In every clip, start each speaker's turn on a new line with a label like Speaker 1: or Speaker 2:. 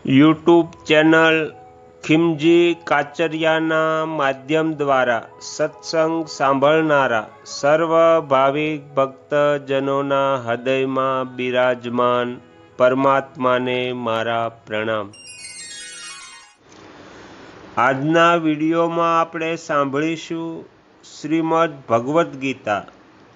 Speaker 1: YouTube channel Khimji કાચરિયાના માધ્યમ દ્વારા સત્સંગ સાંભળનારા સર્વ ભાવિક ભક્તજનોના હૃદયમાં બિરાજમાન પરમાત્માને મારા પ્રણામ। આજના વિડીયોમાં આપણે સાંભળીશું શ્રીમદ ભગવદ્ ગીતા,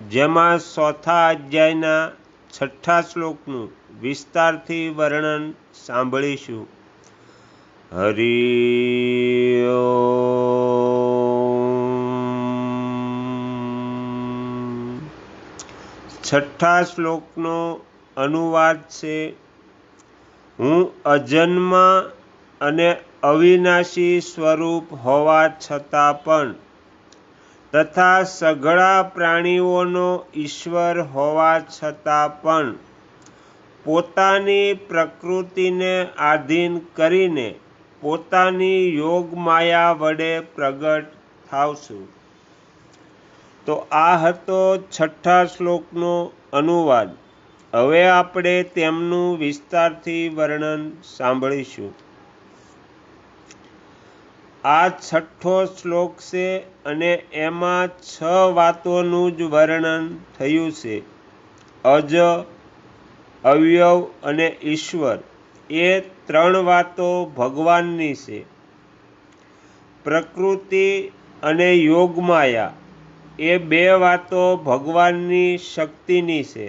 Speaker 1: જેમાં ચોથા અધ્યાયના 6થા શ્લોકનું વિસ્તારથી વર્ણન સાંભળીશું। હરિ ઓમ। 6થા શ્લોકનો અનુવાદ છે, હું અજન્મા અને અવિનાશી સ્વરૂપ હોવા છતાં પણ તથા સઘળા પ્રાણીઓનો ઈશ્વર હોવા છતાં પણ પોતાની પ્રકૃતિને આધીન કરીને પોતાની યોગ માયા વડે પ્રગટ થાઉં છું। તો આ હતો 6થા શ્લોકનો અનુવાદ। હવે આપણે તેમનું વિસ્તારથી વર્ણન સાંભળીશું। આ 6થો શ્લોક છે અને એમાં 6 વાતોનું જ વર્ણન થયું છે। અજ, અવયવ અને ઈશ્વર એ 3 વાતો ભગવાનની છે। પ્રકૃતિ અને યોગમાયા એ 2 વાતો ભગવાનની શક્તિની છે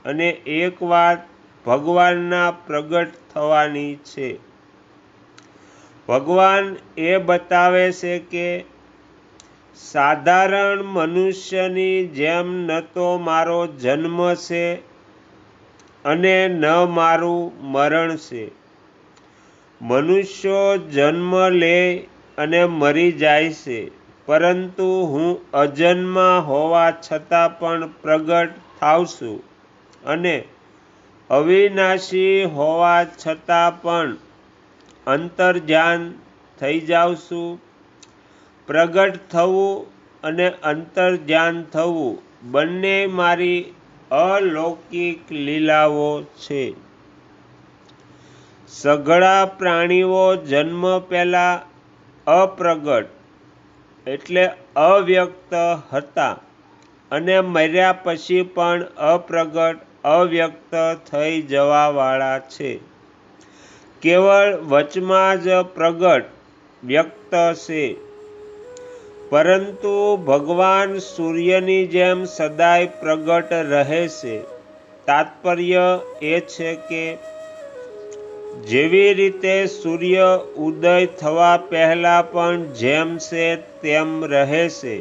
Speaker 1: અને 1 વાત ભગવાનના પ્રગટ થવાની છે। ભગવાન એ બતાવે છે કે સાધારણ મનુષ્યની જેમ ન તો મારો જન્મ છે અને ન મારું મરણ છે। મનુષ્યો જન્મ લે અને મરી જાય છે, પરંતુ હું અજન્મા હોવા છતાં પણ પ્રગટ થાઉં છું અને અવિનાશી હોવા છતાં પણ અંતર્ધ્યાન થઈ જાઉં છું। પ્રગટ થવું અને અંતર્ધ્યાન થવું બંને મારી અલૌકિક લીલાઓ છે। સઘળા પ્રાણીઓ જન્મ પહેલાં અપ્રગટ એટલે અવ્યક્ત હતા અને મર્યા પછી પણ અપ્રગટ અવ્યક્ત થઈ જવાવાળા છે। કેવળ વચમાં જ પ્રગટ વ્યક્ત છે। પરંતુ ભગવાન સૂર્યની જેમ સદાય પ્રગટ રહે છે। તાત્પર્ય એ છે કે જેવી રીતે સૂર્ય ઉદય થવા પહેલાં પણ જેમ છે તેમ રહે છે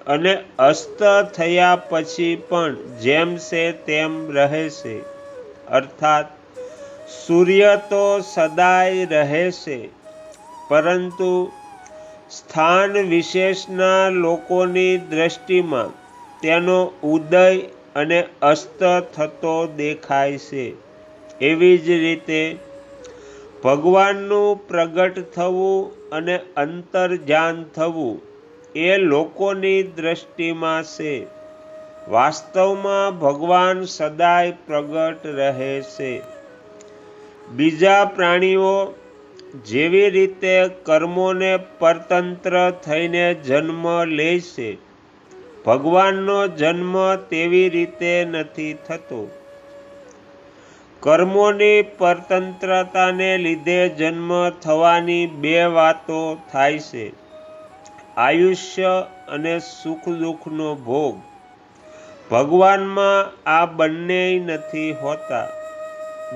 Speaker 1: અને અસ્ત થયા પછી પણ જેમ છે તેમ રહે છે, અર્થાત સૂર્ય તો સદાય રહે છે, પરંતુ સ્થાન વિશેષના લોકોની દ્રષ્ટિમાં તેનો ઉદય અને અસ્ત થતો દેખાય છે। એવી જ રીતે ભગવાનનું પ્રગટ થવું અને અંતર્ધ્યાન થવું એ લોકોની દ્રષ્ટિમાં છે। વાસ્તવમાં ભગવાન સદાય પ્રગટ રહે છે। બીજા પ્રાણીઓ જેવી રીતે કર્મોને પરતંત્ર થઈને જન્મ લે છે, ભગવાનનો જન્મ તેવી રીતે નથી થતો। કર્મોની પરતંત્રતાને લીધે જન્મ થવાની 2 વાતો થાય છે, આયુષ્ય અને સુખ દુઃખનો ભોગ। ભગવાનમાં આ બંનેય નથી હોતા।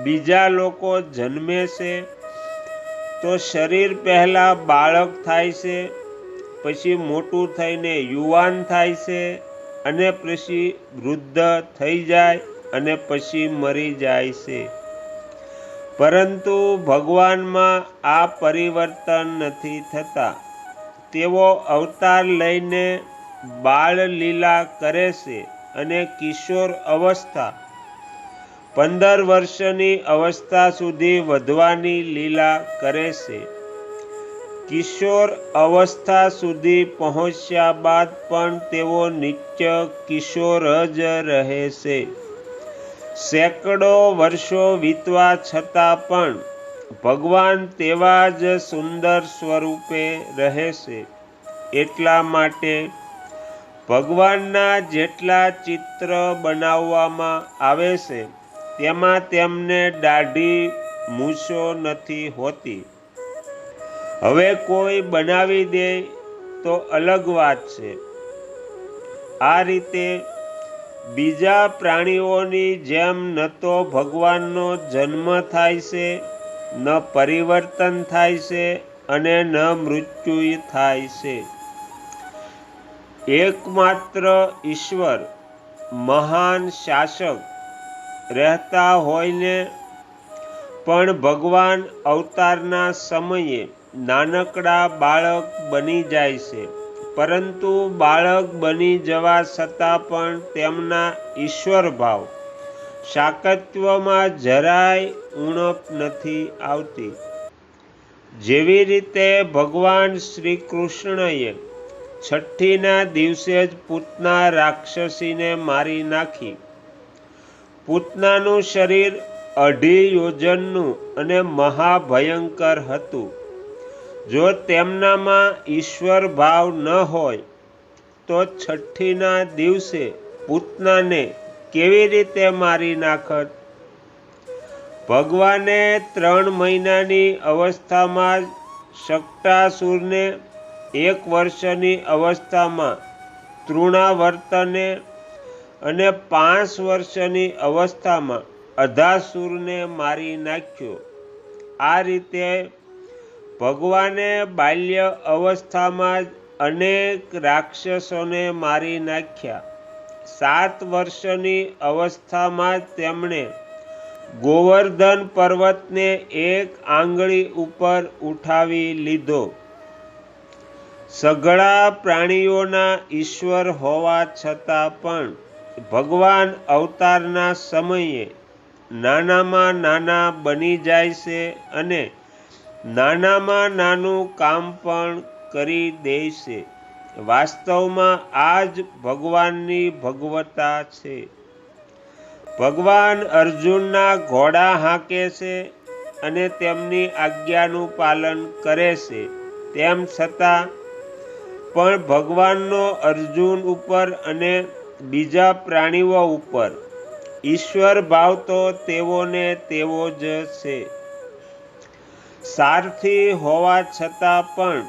Speaker 1: બીજા લોકો જન્મે છે તો શરીર પહેલાં બાળક થાય છે, પછી મોટું થઈને યુવાન થાય છે અને પછી વૃદ્ધ થઈ જાય અને પછી મરી જાય છે। પરંતુ ભગવાનમાં આ પરિવર્તન નથી થતા। તેઓ અવતાર લઈને બાળ લીલા કરે છે અને કિશોર અવસ્થા 15 વર્ષની અવસ્થા સુધી વધવાની લીલા કરે છે। કિશોર અવસ્થા સુધી પહોંચ્યા બાદ પણ તેઓ નિત્ય કિશોર જ રહે છે। સેંકડો વર્ષો વીતવા છતાં પણ ભગવાન તેવા જ સુંદર સ્વરૂપે રહે છે. એટલા માટે ભગવાનના જેટલા ચિત્ર બનાવવામાં આવે છે તેમાં તેમને દાઢી મૂછો નથી હોતી. હવે કોઈ બનાવી દે તો અલગ વાત છે. આ રીતે બીજા પ્રાણીઓની જેમ ન તો ભગવાનનો જન્મ થાય છે, ન પરિવર્તન થાય છે અને ન મૃત્યુ થાય છે. એકમાત્ર ઈશ્વર મહાન શાસક રહેતા હોઈને પણ ભગવાન અવતારના સમયે નાનકડા બાળક બની જાય છે. પરંતુ બાળક બની જવા છતાં પણ તેમના ઈશ્વર ભાવ શાકત્વમાં જરાય ઉણપ નથી આવતી. જેવી રીતે ભગવાન શ્રી કૃષ્ણએ છઠ્ઠીના દિવસે જ પૂતના રાક્ષસીને મારી નાખી. પૂતનાનું શરીર 2.5 યોજનનું અને મહાભયંકર હતું. જો તેમનામાં ઈશ્વર ભાવ ન હોય તો છઠ્ઠીના દિવસે પૂતનાને કેવી રીતે મારી નાખત? ભગવાને 3 મહિનાની અવસ્થામાં જ શક્ટાસુરને, 1 વર્ષની અવસ્થામાં તૃણાવર્તને અને 5 વર્ષની અવસ્થામાં અધાસુરને મારી નાખ્યો. આ રીતે ભગવાને બાલ્ય અવસ્થામાં જ અનેક રાક્ષસોને મારી નાખ્યા. 7 વર્ષની અવસ્થામાં જ તેમણે ગોવર્ધન પર્વતને 1 આંગળી ઉપર ઉઠાવી લીધો. સઘળા પ્રાણીઓના ઈશ્વર હોવા છતાં પણ ભગવાન અવતારના સમયે નાનામાં નાના બની જાય છે અને નાનામાં નાનું કામ પણ કરી દે છે. વાસ્તવમાં આ જ ભગવાનની ભગવત્તા છે. ભગવાન અર્જુનના ઘોડા હાંકે છે અને તેમની આજ્ઞાનું પાલન કરે છે. તેમ છતાં પણ ભગવાનનો અર્જુન ઉપર અને બીજા પ્રાણીઓ ઉપર ઈશ્વર ભાવ તો તેવોને તેવો જ છે. સારથી હોવા છતાં પણ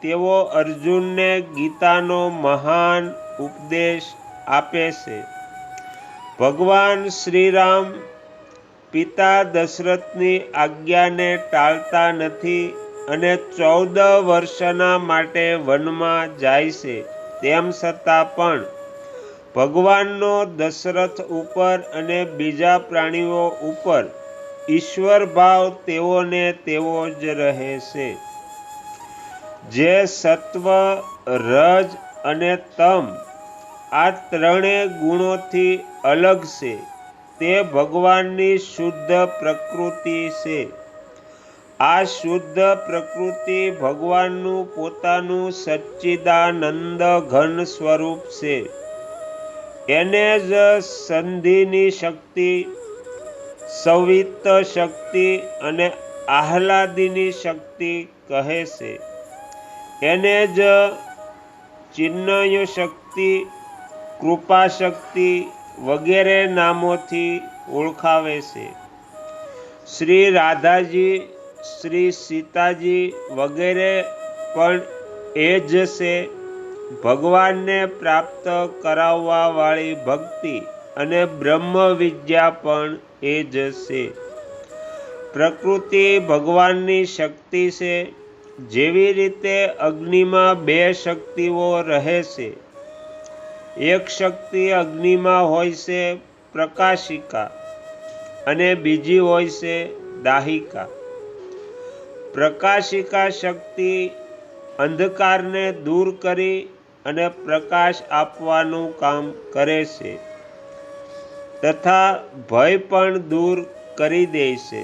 Speaker 1: તેઓ અર્જુનને ગીતાનો મહાન ઉપદેશ આપે છે. ભગવાન શ્રીરામ પિતા દશરથની આજ્ઞાને ટાળતા નથી અને 14 વર્ષના માટે વનમાં જાય છે. તેમ છતાં પણ ભગવાનનો દશરથ ઉપર અને બીજા પ્રાણીઓ ઉપર ઈશ્વર ભાવ તેઓને તેવો જ રહે છે. જે સત્વ, રજ અને તમ આ 3 ગુણોથી અલગ છે તે ભગવાનની શુદ્ધ પ્રકૃતિ છે. આ શુદ્ધ પ્રકૃતિ ભગવાનનું પોતાનું સચ્ચિદાનંદ ઘન સ્વરૂપ છે. એને જ સંધિની શક્તિ, સંવિત્ત શક્તિ અને આહ્લાદિની શક્તિ કહે છે. એને જ ચિન્મય શક્તિ, કૃપા શક્તિ વગેરે નામોથી ઓળખાવે છે. શ્રી રાધાજી, શ્રી સીતાજી વગેરે પણ એ જ છે. ભગવાનને પ્રાપ્ત કરાવવા વાળી ભક્તિ અને બ્રહ્મ વિદ્યા પણ એ જ છે. પ્રકૃતિ ભગવાનની શક્તિ છે. જેવી રીતે અગ્નિમાં 2 શક્તિઓ રહે છે. એક શક્તિ અગ્નિમાં હોય છે પ્રકાશિકા અને બીજી હોય છે દાહિકા. પ્રકાશિકા શક્તિ અંધકારને દૂર કરી અને પ્રકાશ આપવાનું કામ કરે છે તથા ભય પણ દૂર કરી દે છે.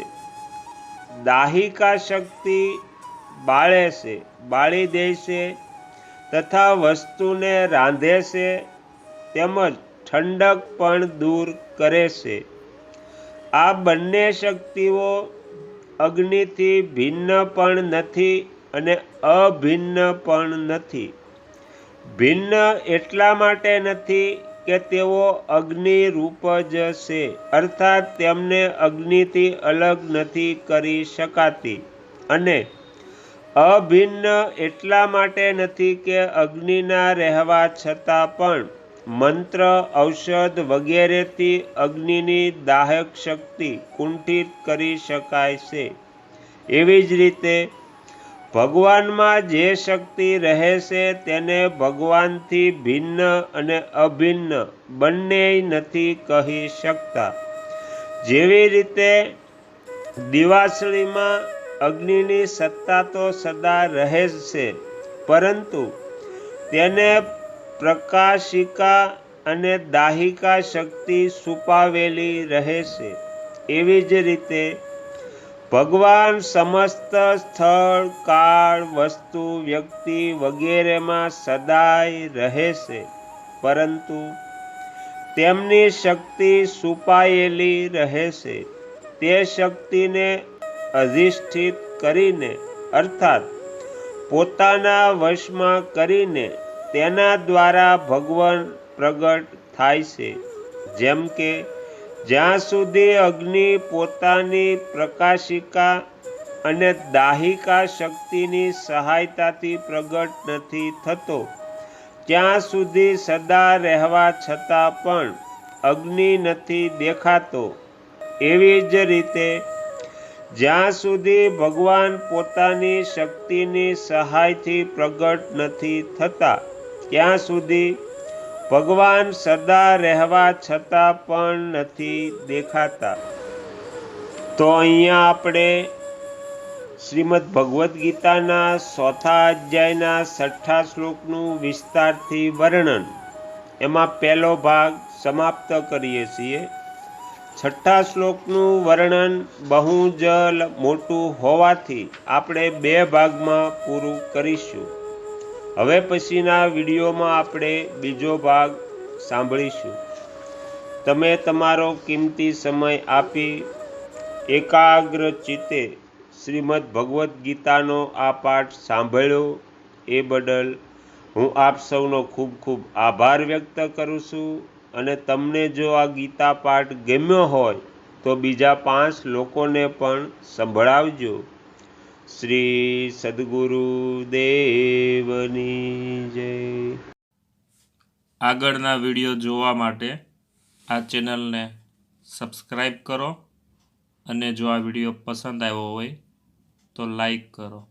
Speaker 1: દાહિકા શક્તિ બાળી દે છે તથા વસ્તુને રાંધે છે તેમજ ઠંડક પણ દૂર કરે છે. આ બંને શક્તિઓ અગ્નિથી ભિન્ન પણ નથી અને અભિન્ન પણ નથી. ભિન્ન એટલા માટે નથી કે તેઓ અગ્નિ રૂપ જ છે, અર્થાત તેમને અગ્નિથી અલગ નથી કરી શકાતી. અને અભિન્ન એટલા માટે નથી કે અગ્નિના રહેવા છતાં પણ મંત્ર, ઔષધ વગેરેથી અગ્નિની દાહક શક્તિ કુંઠિત કરી શકાય છે. એવી જ રીતે ભગવાનમાં જે શક્તિ રહે છે તેને ભગવાનથી ભિન્ન અને અભિન્ન બંનેય નથી કહી શકતા. જેવી રીતે દિવાસળીમાં અગ્નિની સત્તા તો સદા રહે જ છે, પરંતુ તેને પ્રકાશિકા અને દાહિકા શક્તિ છુપાવેલી રહે છે. એવી જ રીતે ભગવાન સમસ્ત સ્થળ, કાળ, વસ્તુ, વ્યક્તિ વગેરેમાં સદાય રહે છે, પરંતુ તેમની શક્તિ છુપાયેલી રહે છે. તે શક્તિને અધિષ્ઠિત કરીને અર્થાત પોતાના વશમાં કરીને તેના દ્વારા ભગવાન પ્રગટ થાય છે. જેમ કે જ્યાં સુધી અગ્નિ પોતાની પ્રકાશિકા અને દાહિકા શક્તિની સહાયતાથી પ્રગટ નથી થતો, ત્યાં સુધી સદા રહેવા છતાં પણ અગ્નિ નથી દેખાતો. એવી જ રીતે જ્યાં સુધી ભગવાન પોતાની શક્તિની સહાયથી પ્રગટ નથી થતા, ત્યાં સુધી ભગવાન સદા રહેવા છતાં પણ નથી દેખાતા. તો અહીંયા આપણે શ્રીમદ ભગવદ્ ગીતાના 4થા અધ્યાયના 6થા શ્લોકનું વિસ્તારથી વર્ણન, એમાં પહેલો ભાગ સમાપ્ત કરીએ છીએ. 6થા શ્લોકનું વર્ણન બહુ જ મોટું હોવાથી આપણે 2 ભાગમાં પૂરું કરીશું. હવે પછીના વિડીયોમાં આપણે બીજો ભાગ સાંભળીશું. તમે તમારો કિંમતી સમય આપી એકાગ્ર ચિત્તે શ્રીમદ ભગવદ્ ગીતાનો આ પાઠ સાંભળ્યો એ બદલ હું આપ સૌનો ખૂબ ખૂબ આભાર વ્યક્ત કરું છું. અને તમને જો આ ગીતા પાઠ ગમ્યો હોય તો બીજા 5 લોકોને પણ સંભળાવજો. શ્રી સદ્ગુરુ દેવની જય.
Speaker 2: આગળના વિડીયો જોવા માટે આ ચેનલને સબસ્ક્રાઈબ કરો અને જો આ વિડીયો પસંદ આવ્યો હોય તો લાઈક કરો.